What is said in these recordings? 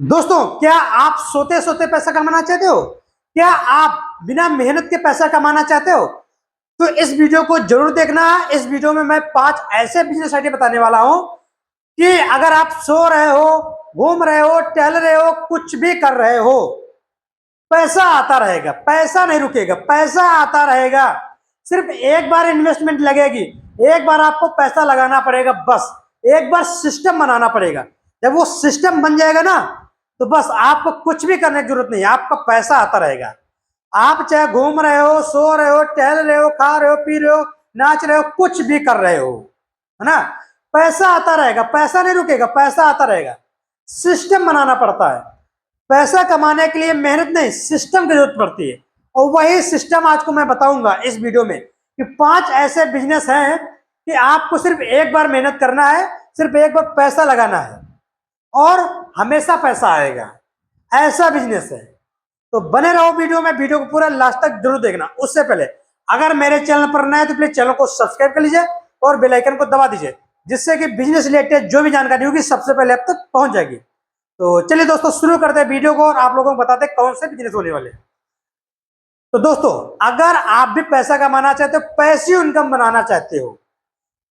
दोस्तों, क्या आप सोते सोते पैसा कमाना चाहते हो? क्या आप बिना मेहनत के पैसा कमाना चाहते हो? तो इस वीडियो को जरूर देखना। इस वीडियो में मैं 5 ऐसे बिजनेस आइडिया बताने वाला हूं कि अगर आप सो रहे हो, घूम रहे हो, टहल रहे हो, कुछ भी कर रहे हो, पैसा आता रहेगा, पैसा नहीं रुकेगा, पैसा आता रहेगा। सिर्फ एक बार इन्वेस्टमेंट लगेगी, एक बार आपको पैसा लगाना पड़ेगा, बस एक बार सिस्टम बनाना पड़ेगा। जब वो सिस्टम बन जाएगा ना, तो बस आपको कुछ भी करने की जरूरत नहीं, आपका पैसा आता रहेगा। आप चाहे घूम रहे हो, सो रहे हो, टहल रहे हो, खा रहे हो, पी रहे हो, नाच रहे हो, कुछ भी कर रहे हो, है ना, पैसा आता रहेगा, पैसा नहीं रुकेगा, पैसा आता रहेगा। सिस्टम बनाना पड़ता है। पैसा कमाने के लिए मेहनत नहीं, सिस्टम की जरूरत पड़ती है। और वही सिस्टम आज को मैं बताऊंगा इस वीडियो में कि 5 ऐसे बिजनेस हैं कि आपको सिर्फ एक बार मेहनत करना है, सिर्फ एक बार पैसा लगाना है और हमेशा पैसा आएगा। ऐसा बिजनेस है। तो बने रहो वीडियो में, वीडियो को पूरा लास्ट तक जरूर देखना। उससे पहले अगर मेरे चैनल पर नए तो प्लीज चैनल को सब्सक्राइब कर लीजिए और बेल आइकन को दबा दीजिए, जिससे कि बिजनेस रिलेटेड जो भी जानकारी होगी सबसे पहले आप तक पहुंच जाएगी। तो चलिए दोस्तों, शुरू करते हैं वीडियो को और आप लोगों को बताते हैं कौन से बिजनेस होने वाले हैं। तो दोस्तों, अगर आप भी पैसा कमाना चाहते हो, पैसिव इनकम बनाना चाहते हो,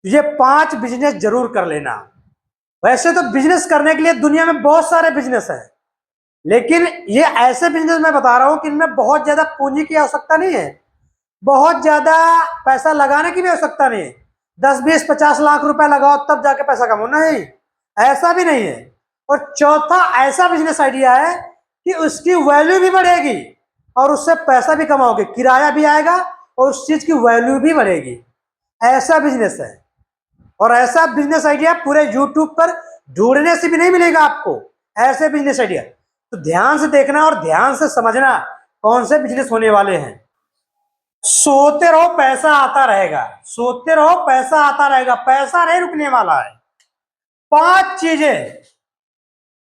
तो ये 5 बिजनेस जरूर कर लेना। वैसे तो बिजनेस करने के लिए दुनिया में बहुत सारे बिजनेस हैं, लेकिन ये ऐसे बिजनेस मैं बता रहा हूं कि इनमें बहुत ज्यादा पूंजी की आवश्यकता नहीं है, बहुत ज्यादा पैसा लगाने की भी आवश्यकता नहीं है। 10, 20, 50 लाख रुपए लगाओ तब जाके पैसा कमाओ, नहीं, ऐसा भी नहीं है। और चौथा ऐसा बिजनेस आइडिया है कि उसकी वैल्यू भी बढ़ेगी और उससे पैसा भी कमाओगे, किराया भी आएगा और उस चीज की वैल्यू भी बढ़ेगी। ऐसा बिजनेस है। और ऐसा बिजनेस आइडिया पूरे यूट्यूब पर ढूंढने से भी नहीं मिलेगा आपको, ऐसे बिजनेस आइडिया। तो ध्यान से देखना और ध्यान से समझना कौन से बिजनेस होने वाले हैं। सोते रहो पैसा आता रहेगा, सोते रहो पैसा आता रहेगा, पैसा नहीं रुकने वाला है। 5 चीजें,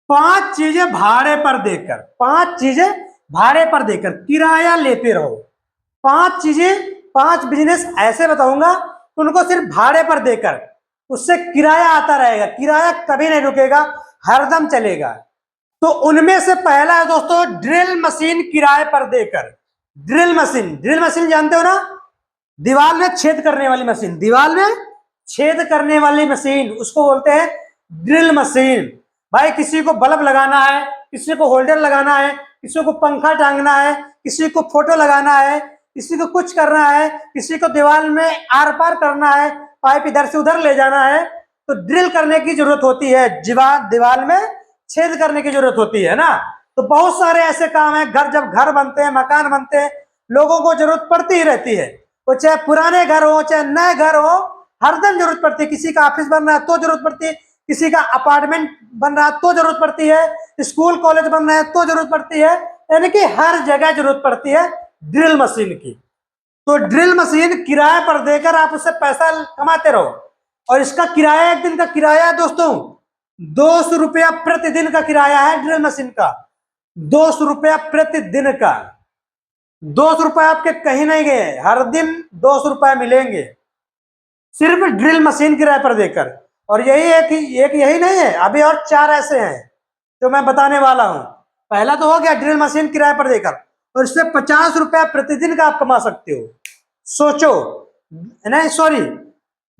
5 चीजें भाड़े पर देकर, 5 चीजें भाड़े पर देकर किराया लेते रहो। 5 चीजें, 5 बिजनेस ऐसे बताऊंगा, उनको सिर्फ भाड़े पर देकर उससे किराया आता रहेगा, किराया कभी नहीं रुकेगा, हरदम चलेगा। तो उनमें से पहला है दोस्तों, ड्रिल मशीन किराए पर देकर। ड्रिल मशीन, ड्रिल मशीन जानते हो ना, दीवार में छेद करने वाली मशीन, दीवार में छेद करने वाली मशीन, उसको बोलते हैं ड्रिल मशीन। भाई किसी को बल्ब लगाना है, किसी को होल्डर लगाना है, किसी को पंखा टांगना है, किसी को फोटो लगाना है, किसी को कुछ करना है, किसी को दीवार में आर पार करना है, पाइप इधर से उधर ले जाना है, तो ड्रिल करने की जरूरत होती है, दीवार में छेद करने की जरूरत होती है ना। तो बहुत सारे ऐसे काम है, घर जब घर बनते हैं, मकान बनते हैं, लोगों को जरूरत पड़ती ही रहती है। वो चाहे पुराने घर हो चाहे नए घर हो, हरदम जरूरत पड़ती है। किसी का ऑफिस बन रहा है तो जरूरत पड़ती है, किसी का अपार्टमेंट बन रहा है तो जरूरत पड़ती है, स्कूल कॉलेज बन रहे हैं तो जरूरत पड़ती है, यानी कि हर जगह जरूरत पड़ती है ड्रिल मशीन की। तो ड्रिल मशीन किराए पर देकर आप उससे पैसा कमाते रहो। और इसका किराया, एक दिन का किराया है दोस्तों 200 रुपया प्रतिदिन का किराया है ड्रिल मशीन का। 200 रुपया प्रतिदिन का। 200 रुपए आपके कहीं नहीं गए, हर दिन 200 रुपए मिलेंगे सिर्फ ड्रिल मशीन किराए पर देकर। और यही एक यही नहीं है, अभी और 4 ऐसे हैं जो मैं बताने वाला हूं। पहला तो हो गया ड्रिल मशीन किराए पर देकर, और इससे 50 रुपया प्रतिदिन का आप कमा सकते हो। सोचो, नहीं सॉरी,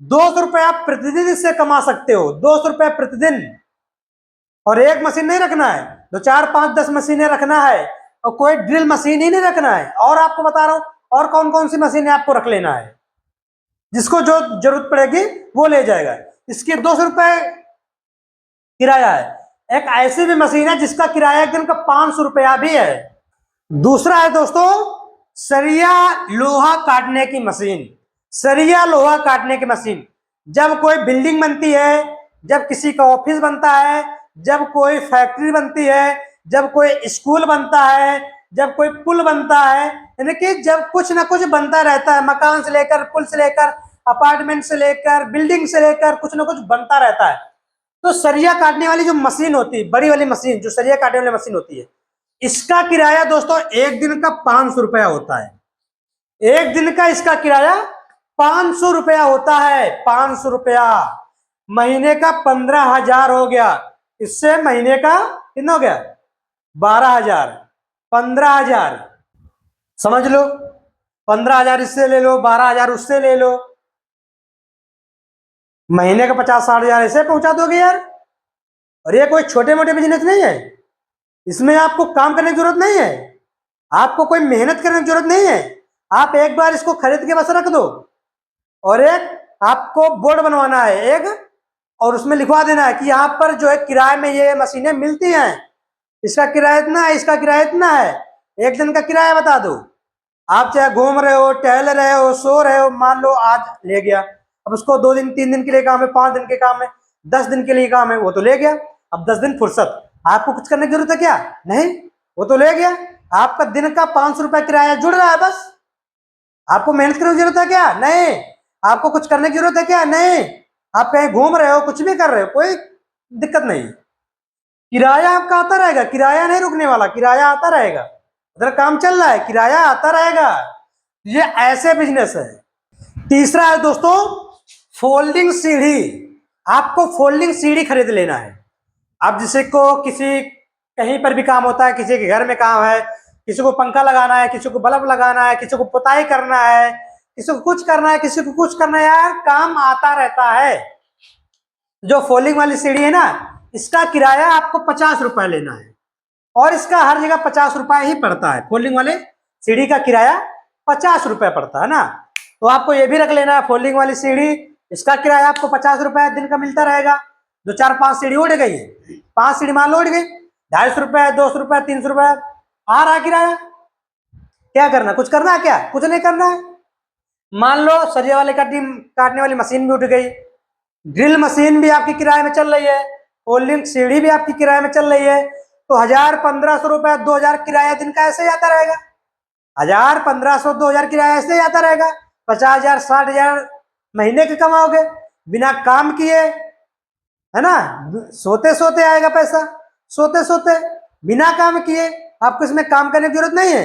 200 रुपए आप प्रतिदिन इससे कमा सकते हो, 200 रुपए प्रतिदिन। और एक मशीन नहीं रखना है, 2, 4, 5, 10 मशीनें रखना है, और कोई ड्रिल मशीन ही नहीं रखना है। और आपको बता रहा हूं और कौन कौन सी मशीनें आपको रख लेना है, जिसको जो जरूरत पड़ेगी वो ले जाएगा। इसके 200 रुपए किराया है। एक ऐसी भी मशीन है जिसका किराया एक दिन का 500 रुपया भी है। दूसरा है दोस्तों, सरिया लोहा काटने की मशीन। सरिया लोहा काटने की मशीन, जब कोई बिल्डिंग बनती है, जब किसी का ऑफिस बनता है, जब कोई फैक्ट्री बनती है, जब कोई स्कूल बनता है, जब कोई पुल बनता है, यानी कि जब कुछ ना कुछ बनता रहता है, मकान से लेकर, पुल से लेकर, अपार्टमेंट से लेकर, बिल्डिंग से लेकर, कुछ ना कुछ बनता रहता है। तो सरिया काटने वाली जो मशीन होती है, बड़ी वाली मशीन जो सरिया काटने वाली मशीन होती है, इसका किराया दोस्तों एक दिन का 500 रुपया होता है। एक दिन का इसका किराया 500 रुपया होता है, 500 रुपया। महीने का 15,000 हो गया। इससे महीने का कितना हो गया? 12,000, 15,000, समझ लो। 15,000 इससे ले लो, 12,000 उससे ले लो, महीने का 50-60,000 ऐसे पहुंचा दोगे यार। और ये कोई छोटे मोटे बिजनेस नहीं है, इसमें आपको काम करने की जरूरत नहीं है, आपको कोई मेहनत करने की जरूरत नहीं है। आप एक बार इसको खरीद के बस रख दो, और एक आपको बोर्ड बनवाना है एक, और उसमें लिखवा देना है कि यहाँ पर जो है किराए में ये मशीनें मिलती हैं, इसका किराया इतना है, इसका किराया इतना है, एक दिन का किराया बता दो। आप चाहे घूम रहे हो, टहल रहे हो, सो रहे हो, मान लो आज ले गया, अब उसको 2 दिन 3 दिन के लिए काम है, 5 दिन के काम है, 10 दिन के लिए काम है, वो तो ले गया। अब 10 दिन फुर्सत, आपको कुछ करने की जरूरत है क्या? नहीं, वो तो ले गया। आपका दिन का 500 रुपया किराया जुड़ रहा है बस। आपको मेहनत करने की जरूरत है क्या? नहीं। आपको कुछ करने की जरूरत है क्या? नहीं। आप कहीं घूम रहे हो, कुछ भी कर रहे हो, कोई दिक्कत नहीं। किराया आपका आता रहेगा, किराया नहीं रुकने वाला, किराया आता रहेगा। उधर काम चल रहा है, किराया आता रहेगा। ये ऐसे बिजनेस है। तीसरा है दोस्तों, फोल्डिंग सीढ़ी। आपको फोल्डिंग सीढ़ी खरीद लेना है। अब जिसे को किसी कहीं पर भी काम होता है, किसी के घर में काम है, किसी को पंखा लगाना है, किसी को बल्ब लगाना है, किसी को पुताई करना है, किसी को कुछ करना है, किसी को कुछ करना है, यार काम आता रहता है। जो फोल्डिंग वाली सीढ़ी है ना, इसका किराया आपको 50 रुपए लेना है, और इसका हर जगह 50 रुपए ही पड़ता है। फोल्डिंग वाले सीढ़ी का किराया 50 रुपए पड़ता है ना, तो आपको ये भी रख लेना है। फोल्डिंग वाली सीढ़ी, इसका किराया आपको 50 रुपए दिन का मिलता रहेगा। जो 4-5 सीढ़ी उड़ गई, 5 सीढ़ी मान लो उड़ गई, 250 रुपए, 200 रुपए, 300 रुपए आ रहा किराया। क्या करना? कुछ करना है क्या? कुछ नहीं करना है। मान लो सरिया वाले काटने वाली मशीन भी उठ गई, ड्रिल मशीन भी आपकी किराए में चल रही है, फोल्डिंग सीढ़ी भी आपकी किराए में चल रही है, तो 1,000-1,500 रुपए, 2,000 किराया दिन का ऐसे ही आता रहेगा। 1,000-1,500, 2,000 किराया ऐसे ही आता रहेगा। 50,000, 60,000 महीने के कमाओगे बिना काम किए, है ना। सोते सोते आएगा पैसा, सोते सोते, बिना काम किए। आपको इसमें काम करने की जरूरत नहीं है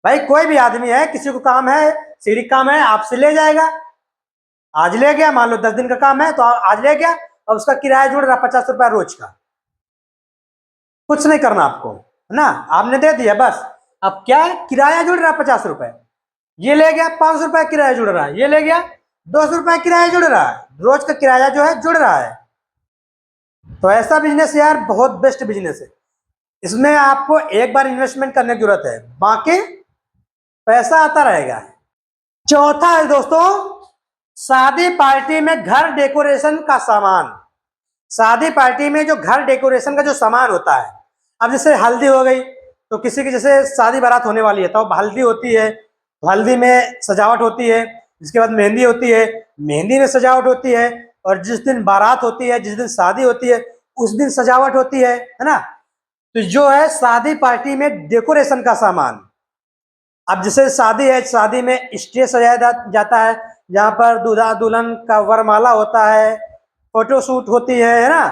भाई। कोई भी आदमी है, किसी को काम है, सीढ़ी काम है, आपसे ले जाएगा। आज ले गया, मान लो 10 दिन का काम है तो आज ले गया, और उसका किराया जुड़ रहा 50 रुपया रोज का। कुछ नहीं करना आपको, है ना, आपने दे दिया बस। अब क्या है, किराया जुड़ रहा 50 रुपए, ये ले गया 500 रुपया किराया जुड़ रहा है, ये ले गया 200 रुपया किराया जुड़ रहा है, रोज का किराया जो है जुड़ रहा है। तो ऐसा बिजनेस यार बहुत बेस्ट बिजनेस है। इसमें आपको एक बार इन्वेस्टमेंट करने की जरूरत है, बाकी पैसा आता रहेगा। चौथा है दोस्तों, शादी पार्टी में घर डेकोरेशन का सामान। शादी पार्टी में जो घर डेकोरेशन का जो सामान होता है, अब जैसे हल्दी हो गई, तो किसी की जैसे शादी बारात होने वाली है तो अब हल्दी होती है, हल्दी में सजावट होती है, जिसके बाद मेहंदी होती है, मेहंदी में सजावट होती है, और जिस दिन बारात होती है, जिस दिन शादी होती है, उस दिन सजावट होती है ना। तो जो है शादी पार्टी में डेकोरेशन का सामान, अब जैसे शादी है, शादी में स्टेज सजाया जाता है, जहाँ पर दूल्हा दुल्हन का वरमाला होता है, फोटो शूट होती है ना।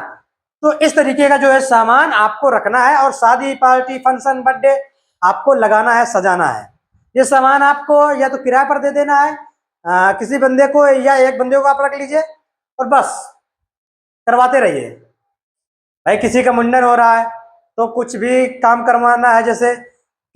तो इस तरीके का जो है सामान आपको रखना है, और शादी पार्टी फंक्शन बर्थडे आपको लगाना है, सजाना है। ये सामान आपको या तो किराए पर दे देना है किसी बंदे को, या एक बंदे को आप रख लीजिए और बस करवाते रहिए। भाई किसी का मुंडन हो रहा है तो कुछ भी काम करवाना है, जैसे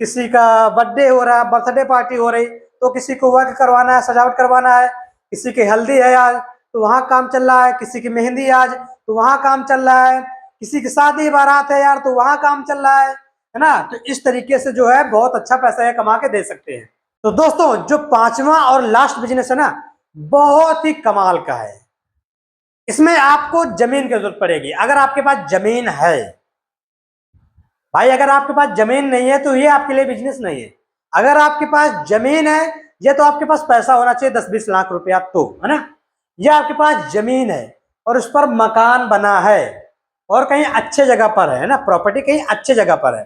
किसी का बर्थडे हो रहा है, बर्थडे पार्टी हो रही, तो किसी को वर्क करवाना है, सजावट करवाना है, किसी की हल्दी है आज तो वहाँ काम चल रहा है, किसी की मेहंदी आज तो वहाँ काम चल रहा है, किसी की शादी बारात है यार तो वहाँ काम चल रहा है ना। तो इस तरीके से जो है बहुत अच्छा पैसा है, कमा के दे सकते हैं। तो दोस्तों जो पांचवा और लास्ट बिजनेस है ना, बहुत ही कमाल का है। इसमें आपको जमीन की जरूरत पड़ेगी। अगर आपके पास जमीन है भाई, अगर आपके पास जमीन नहीं है तो ये आपके लिए बिजनेस नहीं है। अगर आपके पास जमीन है, ये तो आपके पास पैसा होना चाहिए 10-20 लाख रुपया, तो है ना। ये आपके पास जमीन है और उस पर मकान बना है, और कहीं अच्छे जगह पर है ना, प्रॉपर्टी कहीं अच्छे जगह पर है।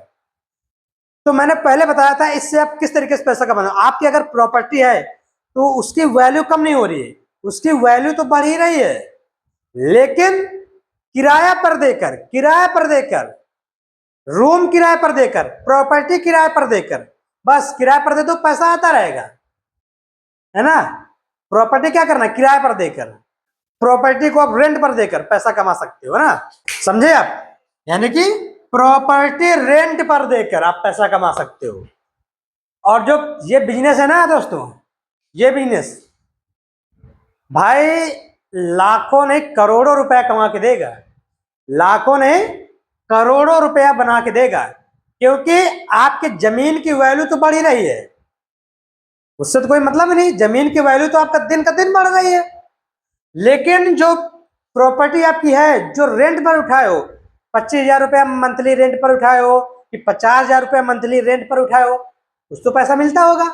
तो मैंने पहले बताया था इससे आप किस तरीके से पैसा कमाना। आपकी अगर प्रॉपर्टी है तो उसकी वैल्यू कम नहीं हो रही है, उसकी वैल्यू तो बढ़ ही रही है, लेकिन किराया पर देकर, रूम किराए पर देकर, प्रॉपर्टी किराए पर देकर, बस किराए पर दे दो, पैसा आता रहेगा, है ना। प्रॉपर्टी क्या करना, किराए पर देकर। प्रॉपर्टी को आप रेंट पर देकर पैसा कमा सकते हो ना, समझे आप। यानी कि प्रॉपर्टी रेंट पर देकर आप पैसा कमा सकते हो। और जो ये बिजनेस है ना दोस्तों, ये बिजनेस भाई लाखों नहीं करोड़ों रुपया कमा के देगा, लाखों नहीं करोड़ों रुपया बना के देगा, क्योंकि आपके जमीन की वैल्यू तो बढ़ ही रही है, उससे तो कोई मतलब नहीं, जमीन की वैल्यू तो आपका दिन का दिन बढ़ रही है। लेकिन जो प्रॉपर्टी आपकी है जो रेंट पर उठाए हो, 25,000 रुपया मंथली रेंट पर उठाए हो कि 50,000 रुपया मंथली रेंट पर उठाए हो, कुछ तो पैसा मिलता होगा।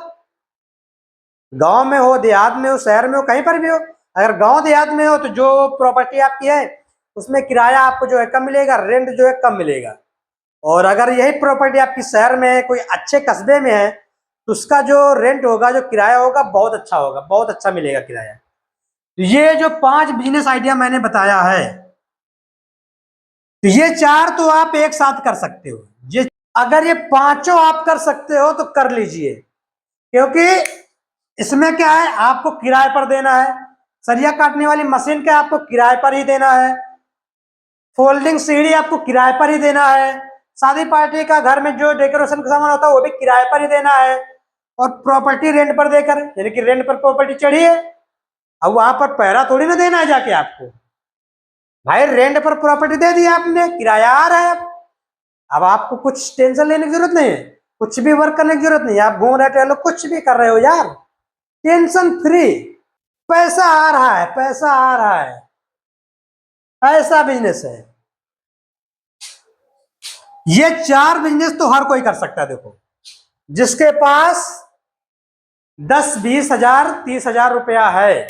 गांव में हो, देहात में हो, शहर में हो, कहीं पर भी हो, अगर गांव देहात में हो तो जो प्रॉपर्टी आपकी है उसमें किराया आपको जो है कम मिलेगा, रेंट जो है कम मिलेगा। और अगर यही प्रॉपर्टी आपकी शहर में है, कोई अच्छे कस्बे में है, तो उसका जो रेंट होगा, जो किराया होगा, बहुत अच्छा होगा, बहुत अच्छा मिलेगा किराया। तो ये जो 5 बिजनेस आइडिया मैंने बताया है, तो ये 4 तो आप एक साथ कर सकते हो। ये अगर ये 5 आप कर सकते हो तो कर लीजिए, क्योंकि इसमें क्या है, आपको किराए पर देना है, सरिया काटने वाली मशीन का आपको किराए पर ही देना है, फोल्डिंग सीढ़ी आपको किराए पर ही देना है, शादी पार्टी का घर में जो डेकोरेशन का सामान होता है वो भी किराए पर ही देना है, और प्रॉपर्टी रेंट पर देकर, यानी कि रेंट पर प्रॉपर्टी चढ़ी है, अब वहां पर पहरा थोड़ी ना देना है जाके आपको, भाई रेंट पर प्रॉपर्टी दे दी आपने, किराया आ रहा है। अब आपको कुछ टेंशन लेने की जरूरत नहीं है, कुछ भी वर्क करने की जरूरत नहीं है, आप घूम रहे टहलो कुछ भी कर रहे हो यार, टेंशन फ्री, पैसा आ रहा है, पैसा आ रहा है, ऐसा बिजनेस है। ये 4 बिजनेस तो हर कोई कर सकता है। देखो, जिसके पास 10-20 हजार 30,000 रुपया है,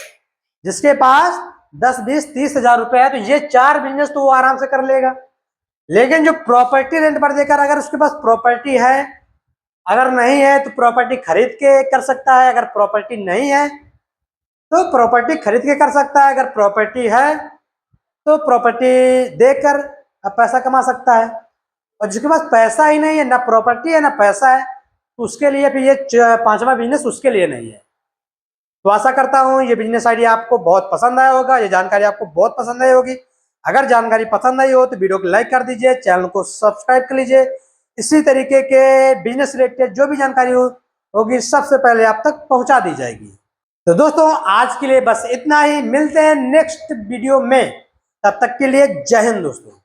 जिसके पास 10-20-30 हजार रुपया है, तो ये 4 बिजनेस तो वो आराम से कर लेगा। लेकिन जो प्रॉपर्टी रेंट पर देकर, अगर उसके पास प्रॉपर्टी है, अगर नहीं है तो प्रॉपर्टी खरीद के कर सकता है, अगर प्रॉपर्टी नहीं है तो प्रॉपर्टी खरीद के कर सकता है, अगर प्रॉपर्टी है तो प्रॉपर्टी देकर अब पैसा कमा सकता है। और जिसके पास पैसा ही नहीं है, ना प्रॉपर्टी है ना पैसा है, तो उसके लिए फिर ये 5वां बिजनेस उसके लिए नहीं है। तो आशा करता हूँ ये बिजनेस आइडिया आपको बहुत पसंद आया होगा, ये जानकारी आपको बहुत पसंद आई होगी। अगर जानकारी पसंद आई हो तो वीडियो को लाइक कर दीजिए, चैनल को सब्सक्राइब कर लीजिए। इसी तरीके के बिजनेस रिलेटेड जो भी जानकारी होगी सबसे पहले आप तक पहुंचा दी जाएगी। तो दोस्तों आज के लिए बस इतना ही, मिलते हैं नेक्स्ट वीडियो में, तब तक के लिए जय हिंद दोस्तों।